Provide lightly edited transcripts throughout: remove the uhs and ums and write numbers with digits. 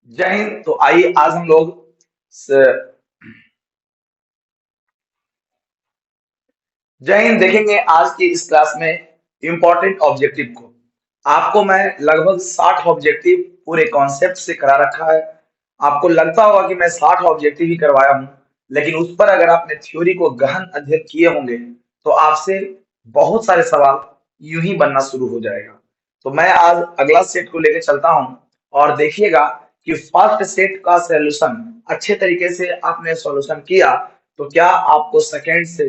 जय हिंद। तो आइए आज हम लोग स- जय हिंद देखेंगे आज की इस क्लास में इंपॉर्टेंट ऑब्जेक्टिव को। आपको मैं लगभग 60 ऑब्जेक्टिव पूरे कॉन्सेप्ट से करा रखा है। आपको लगता होगा कि मैं 60 ऑब्जेक्टिव ही करवाया हूं, लेकिन उस पर अगर आपने थ्योरी को गहन अध्ययन किए होंगे तो आपसे बहुत सारे सवाल यूं ही बनना शुरू हो जाएगा। तो मैं आज अगला सेट को लेकर चलता हूं और देखिएगा कि फर्स्ट सेट का सॉल्यूशन अच्छे तरीके से आपने सॉल्यूशन किया तो क्या आपको सेकेंड से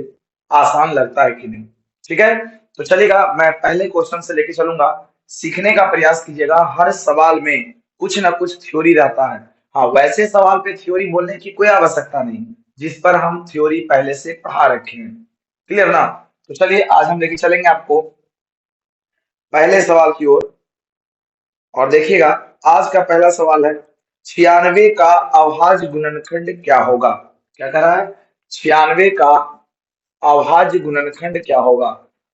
आसान लगता है कि नहीं। ठीक है, तो चलिएगा मैं पहले क्वेश्चन से लेके चलूंगा। सीखने का प्रयास कीजिएगा, हर सवाल में कुछ ना कुछ थ्योरी रहता है। हाँ, वैसे सवाल पे थ्योरी बोलने की कोई आवश्यकता नहीं जिस पर हम थ्योरी पहले से पढ़ा रखे हैं। क्लियर ना? तो चलिए आज हम लेके चलेंगे आपको पहले सवाल की ओर। और देखिएगा, आज का पहला सवाल है 96 का अभाज्य गुणनखंड क्या होगा। क्या कह रहा है? 96 का अभाज्य गुणनखंड क्या होगा।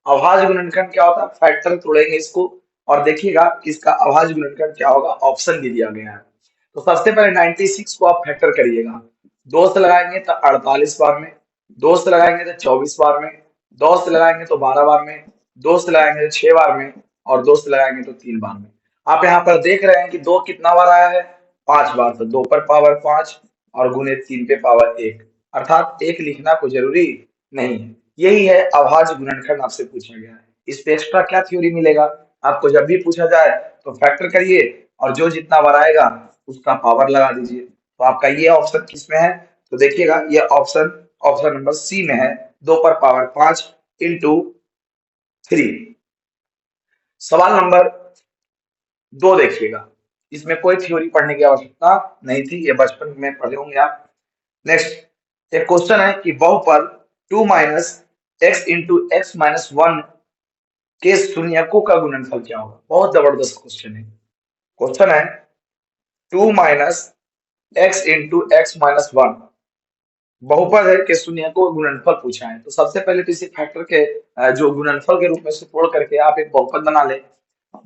अभाज्य गुणनखंड क्या होता है? फैक्टर तोड़ेंगे इसको और देखिएगा इसका अभाज्य गुणनखंड क्या होगा। ऑप्शन भी दिया गया है। तो सबसे पहले 96 को आप फैक्टर करिएगा। दो से लगाएंगे तो 48 बार में, दो से लगाएंगे तो 24 बार में, दो से लगाएंगे तो 12 बार में, दो से लगाएंगे तो 6 बार में और दो से लगाएंगे तो 3 बार में। आप यहाँ पर देख रहे हैं कि दो कितना बार आया है? 5 बार। तो 2 पर पावर 5 और गुने 3 पे पावर 1, अर्थात एक लिखना को जरूरी नहीं है। यही है अभाज्य गुणनखंड आपसे पूछा गया है। इस पे एक्स्ट्रा क्या थ्योरी मिलेगा? आपको जब भी पूछा जाए तो फैक्टर करिए और जो जितना बार आएगा उसका पावर लगा दीजिए। तो आपका ये ऑप्शन किसमें है? तो देखिएगा ये ऑप्शन ऑप्शन नंबर सी में है। 2 पर पावर 5 इंटू 3। सवाल नंबर 2 देखिएगा, इसमें कोई थ्योरी पढ़ने की आवश्यकता नहीं थी, ये बचपन में पढ़े होंगे आप। नेक्स्ट एक क्वेश्चन है कि बहुपद 2 minus x into x minus one के शून्यकों का गुणनफल क्या होगा। बहुत जबरदस्त क्वेश्चन है। क्वेश्चन है 2 minus x into x minus one बहुपद है के शून्यकों का गुणनफल पूछा है। तो सबसे पहले तो इसे फैक्टर के जो गुणनफल के रूप में से तोड़ करके आप एक बहुपद बना ले।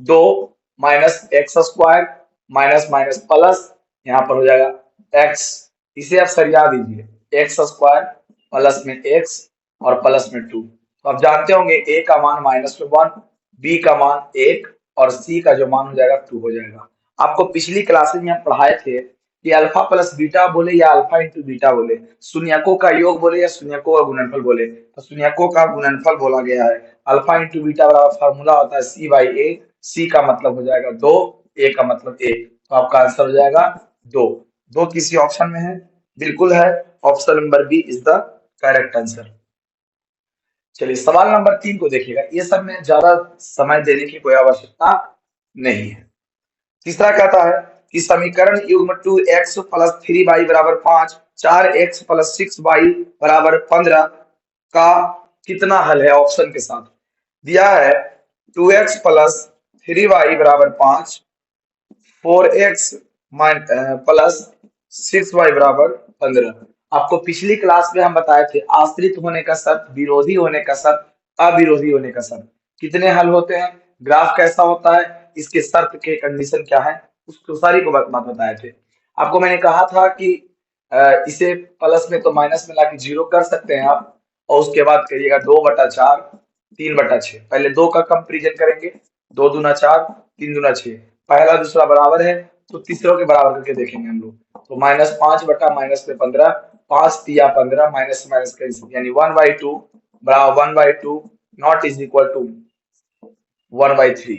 2 minus x square minus minus plus, यहाँ पर हो जाएगा एक्स। इसे आप सरिया दीजिए, एक्स स्क्वायर प्लस में एक्स और प्लस में 2। तो आप जानते होंगे ए का मान माइनस में 1, बी का मान 1 और सी का जो मान हो जाएगा 2 हो जाएगा। आपको पिछली क्लासेज में हम पढ़ाए थे कि अल्फा प्लस बीटा बोले या अल्फा इंटू बीटा बोले, शून्यकों का योग बोले या शून्यकों का गुणनफल बोले। तो शून्यकों का गुणनफल बोला गया है। अल्फा इंटू बीटा बराबर फॉर्मूला होता है सी बाई ए। सी का मतलब हो जाएगा 2, ए का मतलब 1। तो आपका आंसर हो जाएगा 2। 2 किसी ऑप्शन में है? बिल्कुल है। Option number B is the correct answer. चलिए सवाल नंबर 3 को देखिएगा। ये सब में ज्यादा समय देने की कोई आवश्यकता नहीं है। तीसरा कहता है कि समीकरण युग्म 2x प्लस 3y बराबर 5, 4x प्लस 6y बराबर 15 का कितना हल है ऑप्शन के साथ। दिया है 2x प्लस 3y बराबर 5, 4x प्लस 6y बराबर 15। आपको पिछली क्लास में हम बताए थे आश्रित होने का शर्त, विरोधी होने का शर्त, अविरोधी होने का शर्त कितने हल होते हैं, ग्राफ कैसा होता है, इसके शर्त के कंडीशन क्या है, उसको सारी को बात बताए थे। आपको मैंने कहा था कि इसे प्लस में तो माइनस में लाके जीरो कर सकते हैं आप, और उसके बाद करिएगा 2/4 3/6। पहले 2 का कंपेरिजन करेंगे, 2 दूना 4 3 दूना 6, पहला दूसरा बराबर है तो तीसरों के बराबर करके देखेंगे हम लोग। तो -5 बटा माइनस में 15, 5 तिया 15 माइनस माइनस कैंसिल, यानी 1/2 बराबर 1/2 नॉट इज इक्वल टू 1/3।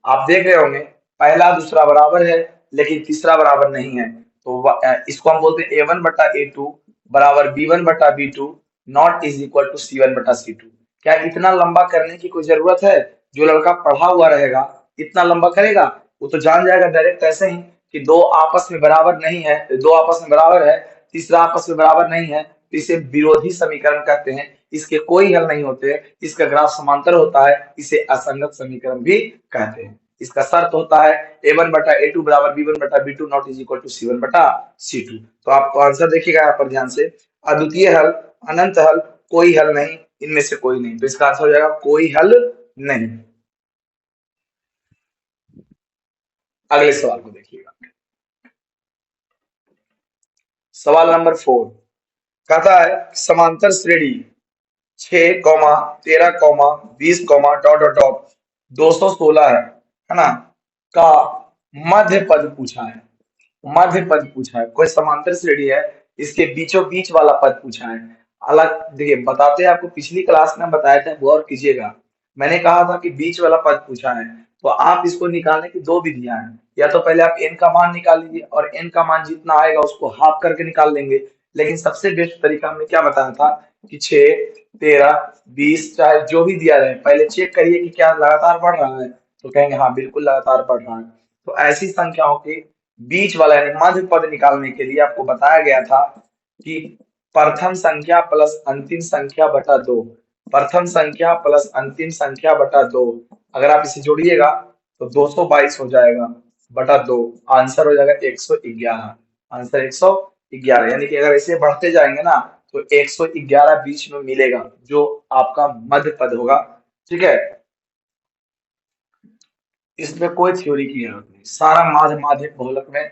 आप देख रहे होंगे पहला दूसरा बराबर है लेकिन तीसरा बराबर नहीं है। तो इसको हम बोलते हैं a1/a2 बराबर b1/b2 not is equal to c1/c2। क्या इतना लंबा करने की कोई जरूरत है? जो लड़का पढ़ा हुआ रहेगा इतना लंबा करेगा? वो तो जान जाएगा डायरेक्ट ऐसे ही कि दो आपस में बराबर नहीं है, दो आपस में बराबर है, तीसरा आपस में बराबर नहीं है, तो इसे विरोधी समीकरण कहते हैं। इसके कोई हल नहीं होते, इसका ग्राफ समांतर होता है, इसे असंगत समीकरण भी कहते हैं। इसका शर्त होता है a1/a2 बराबर b1/b2 not is equal to c1/c2। तो आपको आंसर देखिएगा यहाँ पर ध्यान से, अद्वितीय हल, अनंत हल, कोई हल नहीं, इनमें से कोई नहीं। तो इसका आंसर हो जाएगा कोई हल नहीं। अगले सवाल को देखिएगा। सवाल नंबर 4 कहता है समांतर श्रेणी 6, 13, 20, डॉट 216 है ना का मध्य पद पूछा है। मध्य पद पूछा है, कोई समांतर श्रेणी है, इसके बीचों बीच वाला पद पूछा है। अलग देखिए बताते हैं आपको, पिछली क्लास में बताया था, गौर कीजिएगा। मैंने कहा था कि बीच वाला पद पूछा है, तो आप इसको निकालने की दो विधियां हैं। या तो पहले आप n का मान निकाल लीजिए और n का मान जितना आएगा उसको हाफ करके निकाल लेंगे। लेकिन सबसे बेस्ट तरीका हमने क्या बताया था कि 6, 13, 20 चाहे जो भी दिया रहे, पहले चेक करिए कि क्या लगातार बढ़ रहा है, तो कहेंगे हाँ बिल्कुल लगातार बढ़ रहा है। तो ऐसी संख्याओं के बीच वाला यानी मध्य पद निकालने के लिए आपको बताया गया था कि प्रथम संख्या प्लस अंतिम संख्या बटा 2, प्रथम संख्या प्लस अंतिम संख्या बटा 2, अगर आप इसे जोड़िएगा तो 222 हो जाएगा बटा 2, आंसर हो जाएगा 111। आंसर 111, यानी कि अगर इसे बढ़ते जाएंगे ना तो 111 बीच में मिलेगा जो आपका मध्य पद होगा। ठीक है, इसमें कोई थ्योरी की जरूरत नहीं, सारा माध्य माध्यमिक बहुलक में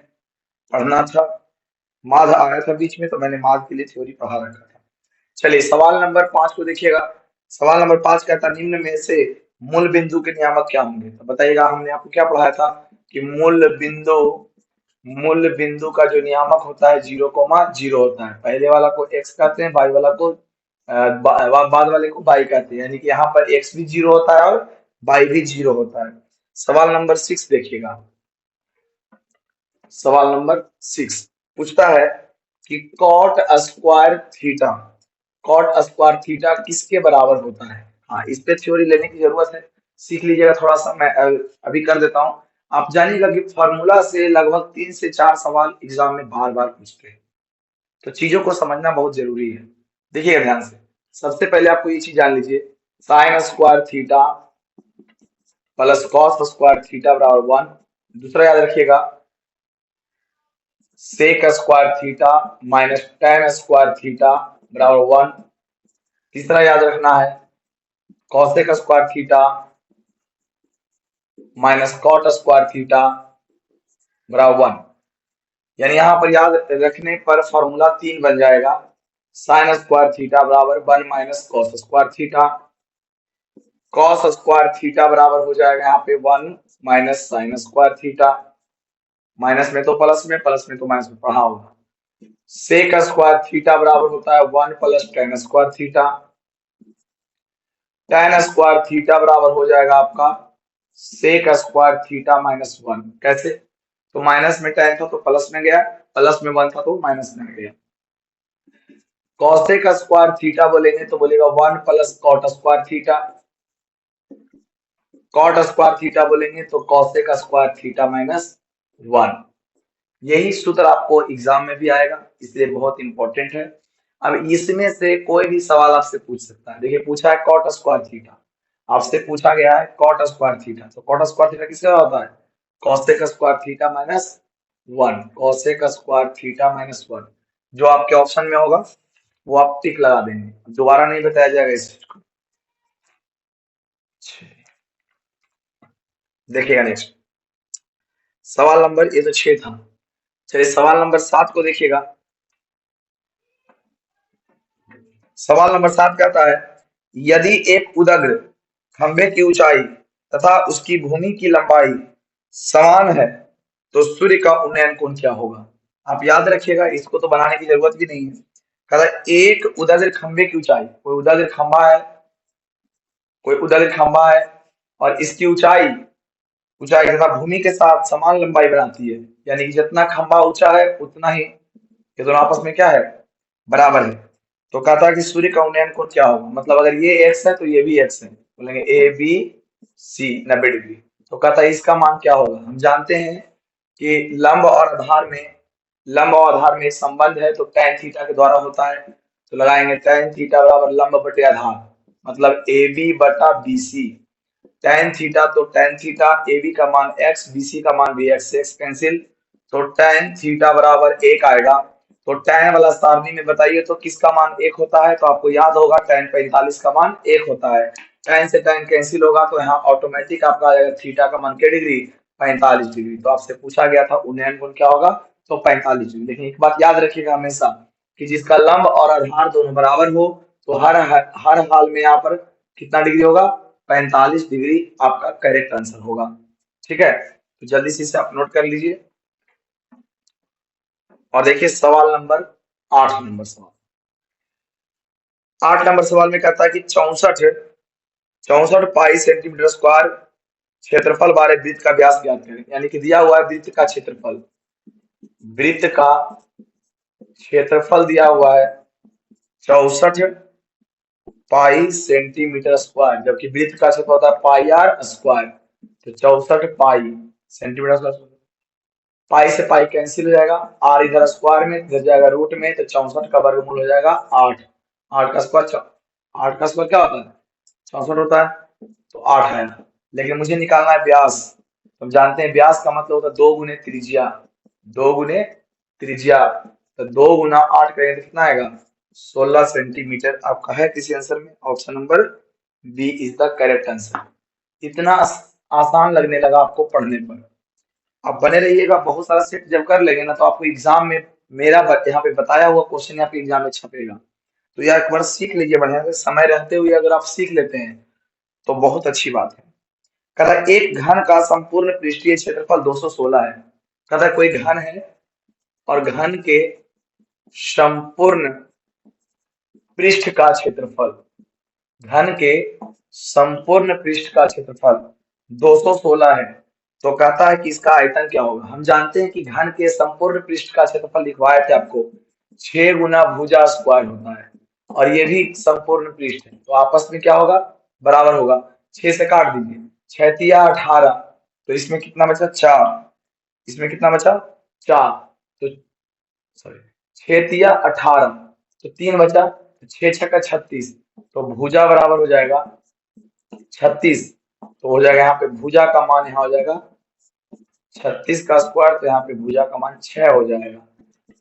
पढ़ना था। माध्य आया था बीच में तो मैंने माध्य के लिए थ्योरी पढ़ा रखा था। चलिए सवाल नंबर 5 को देखिएगा। सवाल नंबर 5 कहता है निम्न में से मूल बिंदु के नियामक क्या होंगे। तो बताइएगा, हमने आपको क्या पढ़ाया था कि मूल बिंदु का जो नियामक होता है 0,0 होता है। पहले वाला को x कहते हैं, बाद वाला को बाद वाले को y कहते हैं, यानी कि यहाँ पर x भी 0 होता है और y भी 0 होता है। सवाल नंबर 6 देखिएगा। सवाल नंबर 6 पूछता है कि कॉट स्क्वायर थीटा किसके बराबर होता है। हाँ, इस पे थ्योरी लेने की जरूरत है, सीख लीजिएगा थोड़ा सा। मैं अभी कर देता हूँ। आप जानिएगा कि फॉर्मूला से लगभग 3 से 4 सवाल एग्जाम में बार बार पूछते हैं, तो चीजों को समझना बहुत जरूरी है। देखिएगा ध्यान से, सबसे पहले आपको ये चीज जान लीजिए, sine square theta plus cos square theta बराबर 1। दूसरा याद रखिएगा, sec square theta minus tan square theta बराबर 1। तीसरा याद रखना है, cosec square theta minus cot square theta बराबर 1। यानी यहां पर याद रखने पर फॉर्मूला 3 बन जाएगा, साइन स्क्वायर थीटा बराबर 1 minus cos square theta. Cos square theta बराबर हो जाएगा यहाँ पे 1 minus sign square theta. Minus में तो प्लस में, प्लस में तो माइनस में पढ़ा होगा। सेक स्क्वायर थीटा बराबर होता है 1 plus ten square theta. Ten square theta बराबर हो जाएगा आपका सेक स्क्वायर थीटा माइनस 1। कैसे, तो माइनस में टेन था तो प्लस में गया, प्लस में 1 था तो माइनस में गया। कॉसेक स्क्वायर थीटा बोलेंगे तो बोलेगा 1 plus cot square theta. Cot square theta बोलेंगे तो कॉसेक स्क्वायर थीटा माइनस 1। यही सूत्र आपको एग्जाम में भी आएगा, इसलिए बहुत इंपॉर्टेंट है। अब इसमें से कोई भी सवाल आपसे पूछ सकता है। देखिए पूछा है कॉट स्क्वायर थीटा, आपसे पूछा गया है कॉट स्क्वायर थीटा, तो कॉट स्क्वायर थीटा किसका होता है, cosec square theta minus 1। Cosec square theta minus 1 जो आपके ऑप्शन में होगा वो आप टिक लगा देंगे, दोबारा नहीं बताया जाएगा इस चीज को। देखिएगा नेक्स्ट सवाल नंबर, ये तो 6 था। चलिए सवाल नंबर 7 को देखिएगा। सवाल नंबर 7 कहता है यदि एक उदग्र खंभे की ऊंचाई तथा उसकी भूमि की लंबाई समान है तो सूर्य का उन्नयन कोण क्या होगा। आप याद रखिएगा, इसको तो बनाने की जरूरत भी नहीं है। कहता है एक उदग्र खंभे की ऊंचाई, कोई उदग्र खंभा है और इसकी ऊंचाई ऊंचाई तथा भूमि के साथ समान लंबाई बनाती है, यानी कि जितना खंभा ऊंचा है उतना ही ये दोनों आपस में क्या है, बराबर है। तो कहता है कि सूर्य का उन्नयन कोण क्या होगा, मतलब अगर ये एक्स है तो ये भी एक्स है, बोलेंगे ए बी सी 90 डिग्री। तो कहता है इसका मान क्या होगा। हम जानते हैं कि लंब और आधार में एक संबंध है, तो tan थीटा के द्वारा होता है। तो लगाएंगे tan थीटा बराबर लंब बटे आधार, मतलब ए बी बटा बी सी। tan थीटा तो tan थीटा, ए बी का मान x, बी सी का मान भी x, x कैंसिल, तो tan थीटा बराबर 1 आएगा। तो tan वाला सारणी में बताइए तो किसका मान 1 होता है, तो आपको याद होगा tan 45 का मान 1 होता है। tan से tan कैंसिल होगा तो यहाँ ऑटोमेटिक आपका आ जाएगा थीटा का मान क्या डिग्री, 45 डिग्री। तो आपसे पूछा गया था उन्नयन कोण क्या होगा, तो 45 डिग्री। लेकिन एक बात याद रखिएगा हमेशा कि जिसका लंब और आधार दोनों बराबर हो तो हर हाल में यहाँ पर कितना डिग्री होगा, 45 डिग्री आपका करेक्ट आंसर होगा। ठीक है, तो जल्दी से इसे आप नोट कर लीजिए और देखिए सवाल नंबर 8 नंबर सवाल। 8 नंबर सवाल में कहता है कि 64 पाई सेंटीमीटर स्क्वायर क्षेत्रफल वाले वृत्त का व्यास ज्ञात करें। यानी कि दिया हुआ है वृत्त का क्षेत्रफल, वृत्त का क्षेत्रफल दिया हुआ है 64 पाई सेंटीमीटर स्क्वायर, जबकि वृत्त का क्षेत्रफल होता है पाई आर स्क्वायर। तो 64 पाई सेंटीमीटर स्क्वायर, पाई से पाई कैंसिल हो जाएगा, आर इधर स्क्वायर में इधर जाएगा रूट में, तो 64 का वर्गमूल हो जाएगा 8। 8 का स्क्वायर क्या होता है, 64 होता है, तो 8 है। लेकिन मुझे निकालना है व्यास। हम जानते हैं व्यास का मतलब होता है 2 गुने त्रिज्या, 2 गुने त्रिज्या। तो 2 गुना 8 करेंगे तो कितना आएगा, 16 सेंटीमीटर। आपका है किसी आंसर में, option number B is the correct answer. इतना आसान लगने लगा आपको पढ़ने पर। आप बने रहिएगा, बहुत सारा सेट जब कर लेंगे ना तो आपको एग्जाम में मेरा यहाँ पे बताया हुआ क्वेश्चन यहाँ पे एग्जाम में छपेगा। तो यार एक बार सीख लीजिए बढ़िया से, समय रहते हुए अगर आप सीख लेते हैं तो बहुत अच्छी बात है। कहता है एक घन का संपूर्ण पृष्ठीय क्षेत्रफल 216 है। कहता है कोई घन है और घन के संपूर्ण पृष्ठ का क्षेत्रफल, घन के संपूर्ण पृष्ठ का क्षेत्रफल 216 है। तो कहता है कि इसका आयतन क्या होगा। हम जानते हैं कि घन के संपूर्ण पृष्ठ का क्षेत्रफल लिखवाए थे आपको, 6 गुना भुजा स्क्वायर होता है, और ये भी संपूर्ण पृष्ठ है, तो आपस में क्या होगा, बराबर होगा। 6 से काट दीजिए, 6 तिया 18, तो इसमें कितना बचा 4, इसमें कितना बचा 4, तो सॉरी 6 तिया 18, तो 3 बचा, तो 6 छक्का 36, तो भुजा बराबर हो जाएगा 36। तो हो जाएगा यहाँ पे भुजा का मान यहाँ हो जाएगा 36 का स्क्वायर, तो यहाँ पे भुजा का मान 6 हो जाएगा।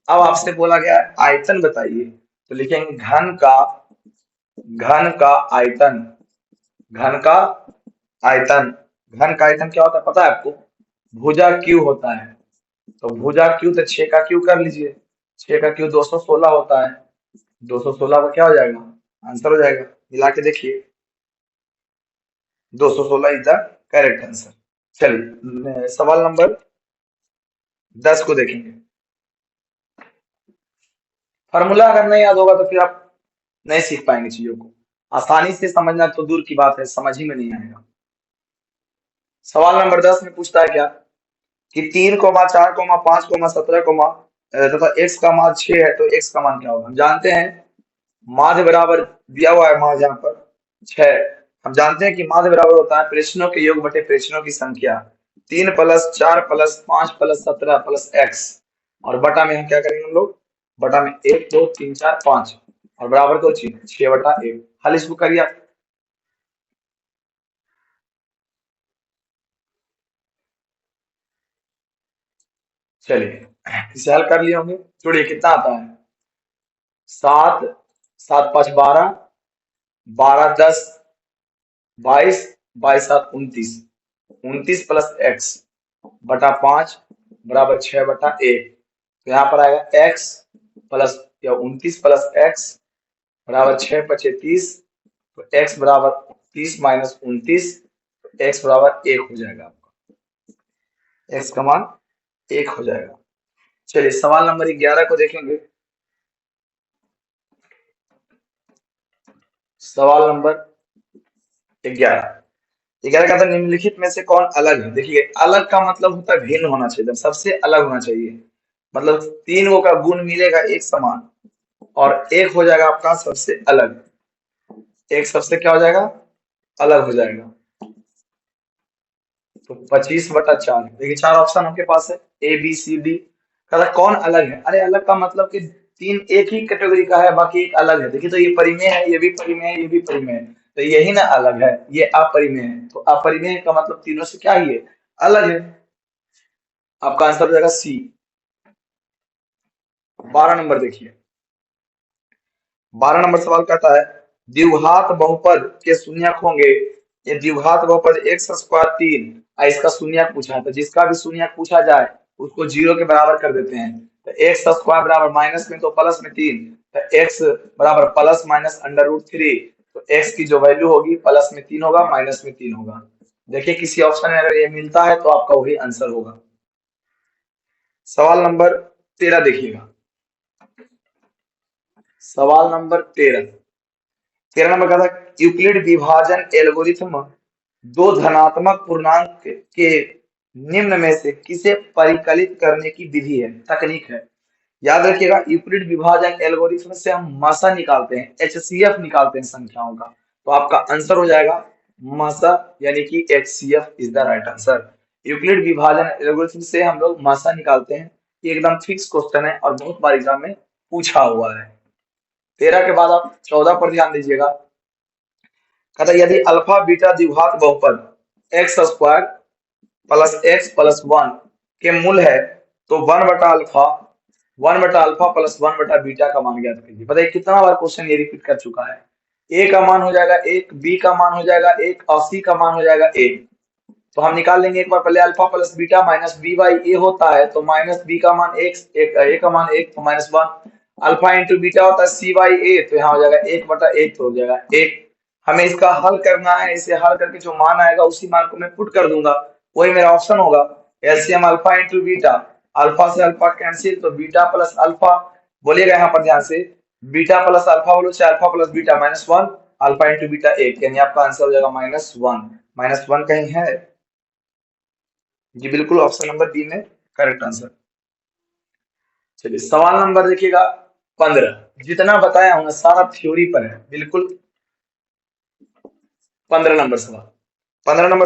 अब आपसे बोला गया आयतन बताइए, तो लिखेंगे घन का आयतन, घन का आयतन। घन का आयतन क्या होता है पता है आपको, भुजा क्यू होता है। तो भुजा क्यू, तो 6 का क्यू कर लीजिए, 6 का क्यू 216 होता है, 216 का क्या हो जाएगा, आंसर हो जाएगा। मिला के देखिए, 216 इज द करेक्ट आंसर। चलिए सवाल नंबर 10 को देखेंगे। फार्मूला अगर नहीं याद होगा तो फिर आप नहीं सीख पाएंगे चीजों को। आसानी से समझना तो दूर की बात है, समझ ही में नहीं आएगा। सवाल नंबर 10 में पूछता है क्या कि 3,4,5,17, तथा x का मान 6 है, तो x का मान क्या होगा। हम जानते हैं माध्य बराबर दिया हुआ है, माध्य यहाँ पर 6। हम जानते हैं कि माध्य बराबर होता है प्रेक्षणों के योग बटे प्रेक्षणों की संख्या, 3 plus 4 plus 5 plus 17 plus x, और बटा में हम क्या करेंगे हम लोग, बटा में 1 2 3 4 5, और बराबर को 6/1। हल इसको करिए आप। चलिए इसे हल कर लिए होंगे, जोड़िए कितना आता है, 7 7 5 12, 12 10 22, 22 7 29, 29 प्लस x बटा 5 बराबर 6/1। तो यहाँ पर आएगा x प्लस या 29 प्लस x बराबर 6 5 30, तो x बराबर 30 माइनस 29, तो x बराबर 1 हो जाएगा आपका, x का मान 1 हो जाएगा। चलिए सवाल नंबर 11 को देखेंगे। सवाल नंबर 11 का था निम्नलिखित में से कौन अलग है। देखिए अलग का मतलब होता है भिन्न होना चाहिए, सबसे अलग होना चाहिए। मतलब 3 का गुण मिलेगा एक समान, और एक हो जाएगा आपका सबसे अलग, एक सबसे क्या हो जाएगा, अलग हो जाएगा। तो 25/4। देखिए 4 ऑप्शन आपके पास है, ए बी सी डी। कहता कौन अलग है। अरे अलग का मतलब कि 3 एक ही कैटेगरी का है, बाकी एक अलग है। देखिए तो ये परिमेय है, ये भी परिमेय है, ये भी परिमेय है, तो यही ना अलग है, ये अपरिमेय है। तो अपरिमेय का मतलब तीनों से क्या ही है, अलग है। आपका आंसर हो जाएगा सी। 12 नंबर देखिए, 12 नंबर सवाल कहता है द्विघात बहुपद के शून्यक होंगे। ये द्विघात बहुपद x² 3, इसका शून्यक पूछा है, तो जिसका भी शून्यक पूछा जाए उसको 0 के बराबर कर देते हैं। तो एक्स स्क्वायर बराबर माइनस में तो प्लस में 3, तो एक्स बराबर प्लस माइनस √3। तो एक्स की जो वैल्यू होगी प्लस में 3 होगा, माइनस में 3 होगा। देखिए किसी ऑप्शन में अगर ये मिलता है तो आपका वही आंसर होगा। सवाल नंबर 13 देखिएगा। सवाल नंबर 13 नंबर का था, यूक्लिड विभाजन एल्गोरिथ्म दो धनात्मक पूर्णांक के निम्न में से किसे परिकलित करने की विधि है, तकनीक है। याद रखिएगा, यूक्लिड विभाजन एल्गोरिथ्म से हम मासा निकालते हैं, एचसीएफ निकालते हैं संख्याओं का। तो आपका आंसर हो जाएगा मासा, यानी कि HCF is the right answer. Euclid विभाजन एल्गोरिथ्म से हम लोग मासा निकालते हैं। ये एकदम फिक्स क्वेश्चन है और बहुत बार एग्जाम में पूछा हुआ है। 13 के बाद आप 14 पर ध्यान दीजिएगा। कहता है, यदि अल्फा बीटा द्विघात बहुपद x square plus x plus 1 के मूल है तो 1/अल्फा प्लस 1/बीटा का मान ज्ञात कीजिए। बताइए कितना बार क्वेश्चन ये रिपीट कर चुका है। ए का मान हो जाएगा 1, बी का मान हो जाएगा 1 और सी का मान हो जाएगा 1। तो हम निकाल लेंगे एक बार पहले, alpha plus beta minus b by a होता है, तो माइनस बी का मान एक, ए का मान 1 तो -1। अल्फा इंटू बीटा होता है सी बाई ए, तो यहाँ हो जाएगा 1/1 तो हो जाएगा 1। हमें इसका हल करना है, इसे हल करके जो मान आएगा उसी मान को मैं पुट कर दूंगा, वही मेरा ऑप्शन होगा। LCM alpha into beta, alpha से अल्फा कैंसिल, तो बीटा प्लस अल्फा, बोलिएगा यहाँ पर ध्यान से, बीटा प्लस अल्फा बोलो चाहे alpha plus beta -1, alpha into beta 1, यानी आपका आंसर हो जाएगा -1। -1 कहीं है जी, बिल्कुल ऑप्शन नंबर बी में करेक्ट आंसर। चलिए सवाल नंबर देखिएगा 15। जितना बताया हूं सारा थ्योरी पर है, बिल्कुल। 15 नंबर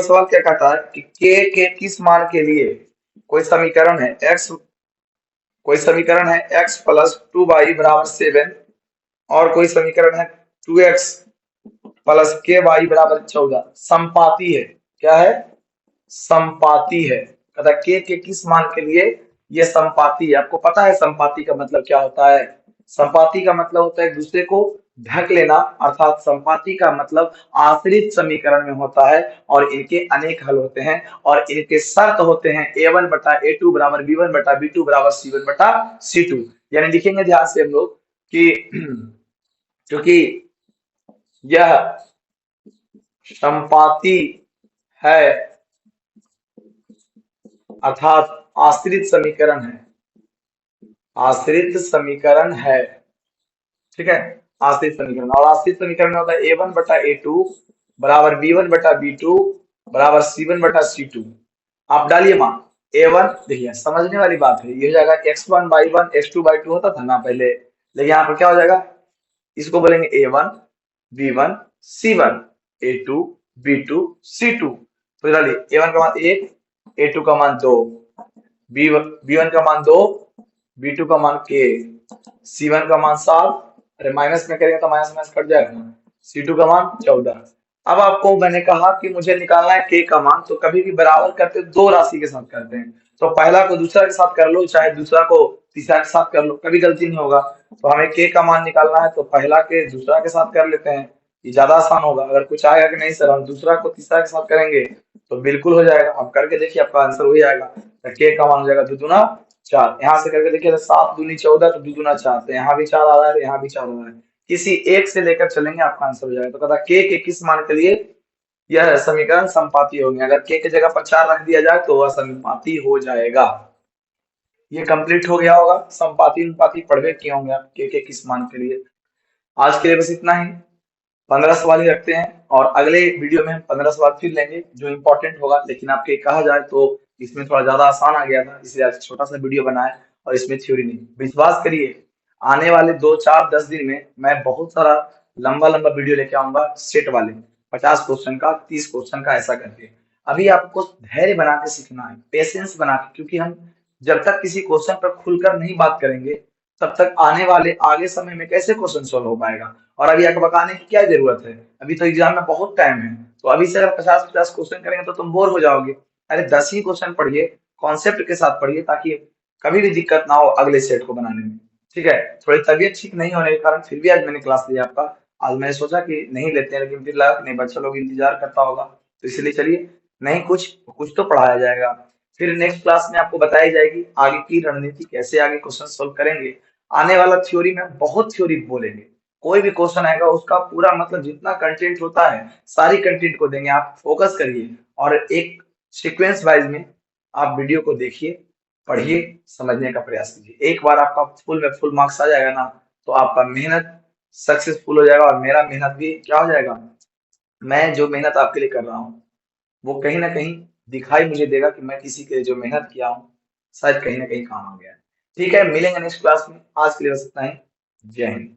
सवाल क्या कहता है कि के किस मान के लिए कोई समीकरण है x प्लस 2y बराबर 7, और कोई समीकरण है 2x प्लस के वाई बराबर 14 संपाती है। क्या है? संपाती है। कहता के किस मान के लिए ये संपाती है। आपको पता है संपाती का मतलब क्या होता है? संपाती का मतलब होता है एक दूसरे को ढक लेना, अर्थात संपाती का मतलब आश्रित समीकरण में होता है और इनके अनेक हल होते हैं और इनके शर्त होते हैं a1/a2 बराबर b1/b2 बराबर c1/c2। यानी लिखेंगे ध्यान से हम लोग कि क्योंकि यह संपाती है अर्थात आश्रित समीकरण है, आश्रित समीकरण है, ठीक है, आश्रित समीकरण। और आश्रित समीकरण में होता है a1/a2 बराबर b1/b2 बराबर c1/c2। आप डालिए मान a1, देखिए समझने वाली बात है, ये हो जाएगा x1/1 x2/2 होता था ना पहले, लेकिन यहाँ पर क्या हो जाएगा, इसको बोलेंगे a1 b1 c1 a2 b2 c2। तो डालिए a1 का मान 1, a2 का मान 2, b1 का मान 2, b2 का मान k, c1 का मान 7, अरे माइनस में करेंगे तो माइनस माइनस कट जाएगा ना, c2 का मान 14। अब आपको मैंने कहा कि मुझे निकालना है k का मान, तो कभी भी बराबर करते दो राशि के साथ करते हैं, तो पहला को दूसरा के साथ कर लो चाहे दूसरा को तीसरा के साथ कर लो, कभी गलती नहीं होगा। तो हमें k का मान निकालना है तो पहला के दूसरा के साथ कर लेते हैं, ये ज्यादा आसान होगा। अगर कुछ आएगा कि नहीं सर हम दूसरा को तीसरा के साथ करेंगे, तो बिल्कुल हो जाएगा। आप करके देखिए आपका आंसर हो जाएगा। तो k का मान हो जाएगा 2 दूना 4। यहाँ से करके देखिए 7 दूनी 14, तो 2 दूना 4, तो यहाँ भी 4 आ रहा है, यहाँ भी 4 आ रहा है, किसी एक से लेकर चलेंगे आपका आंसर हो जाएगा। तो कहता k के किस मान के लिए यह समीकरण संपाती होंगे। अगर k की जगह पर 4 रख दिया जाए तो वह संपाती हो जाएगा। ये कंप्लीट हो गया होगा। संपाती अनुपाती पढ़ किए होंगे आप के किस मान के लिए। आज के लिए बस इतना ही, 15 सवाल ही रखते हैं और अगले वीडियो में हम 15 सवाल फिर लेंगे जो इंपॉर्टेंट होगा। लेकिन आपके कहा जाए तो इसमें थोड़ा ज्यादा आसान आ गया था, इसलिए आज छोटा सा वीडियो बनाया और इसमें थ्योरी नहीं। विश्वास करिए आने वाले 2 4 10 दिन में मैं बहुत सारा लंबा लंबा वीडियो लेके आऊंगा, सेट वाले 50 क्वेश्चन का 30 क्वेश्चन का ऐसा करके। अभी आपको धैर्य बना के सीखना है, पेशेंस बना के, क्योंकि हम जब तक किसी क्वेश्चन पर खुलकर नहीं बात करेंगे तब तक आने वाले आगे समय में कैसे क्वेश्चन सोल्व हो पाएगा। और अभी अकबकाने की क्या जरूरत है, अभी तो एग्जाम में बहुत टाइम है। तो अभी से अगर 50-50 क्वेश्चन करेंगे तो तुम बोर हो जाओगे। अरे 10 ही क्वेश्चन पढ़िए, कॉन्सेप्ट के साथ पढ़िए, ताकि कभी भी दिक्कत ना हो अगले सेट को बनाने में। ठीक है, थोड़ी तबीयत ठीक नहीं होने के कारण फिर भी आज मैंने क्लास लिया आपका। आज मैंने सोचा कि नहीं लेते हैं, लेकिन फिर लगा कि नहीं बच्चा लोग इंतजार करता होगा, तो इसलिए चलिए नहीं कुछ कुछ तो पढ़ाया जाएगा। फिर नेक्स्ट क्लास में आपको बताई जाएगी आगे की रणनीति, कैसे आगे क्वेश्चन सोल्व करेंगे। आने वाला थ्योरी में बहुत थ्योरी बोलेंगे, कोई भी क्वेश्चन आएगा उसका पूरा मतलब जितना कंटेंट होता है सारी कंटेंट को देंगे। आप फोकस करिए और एक सीक्वेंस वाइज में आप वीडियो को देखिए, पढ़िए, समझने का प्रयास कीजिए। एक बार आपका फुल में फुल मार्क्स आ जाएगा ना, तो आपका मेहनत सक्सेसफुल हो जाएगा और मेरा मेहनत भी क्या हो जाएगा, मैं जो मेहनत आपके लिए कर रहा हूँ वो कहीं ना कहीं दिखाई मुझे देगा कि मैं किसी के लिए जो मेहनत किया हूँ शायद कहीं ना कहीं काम आ गया है। ठीक है, मिलेंगे नेक्स्ट क्लास में, आज के लिए बस इतना ही। जय हिंद।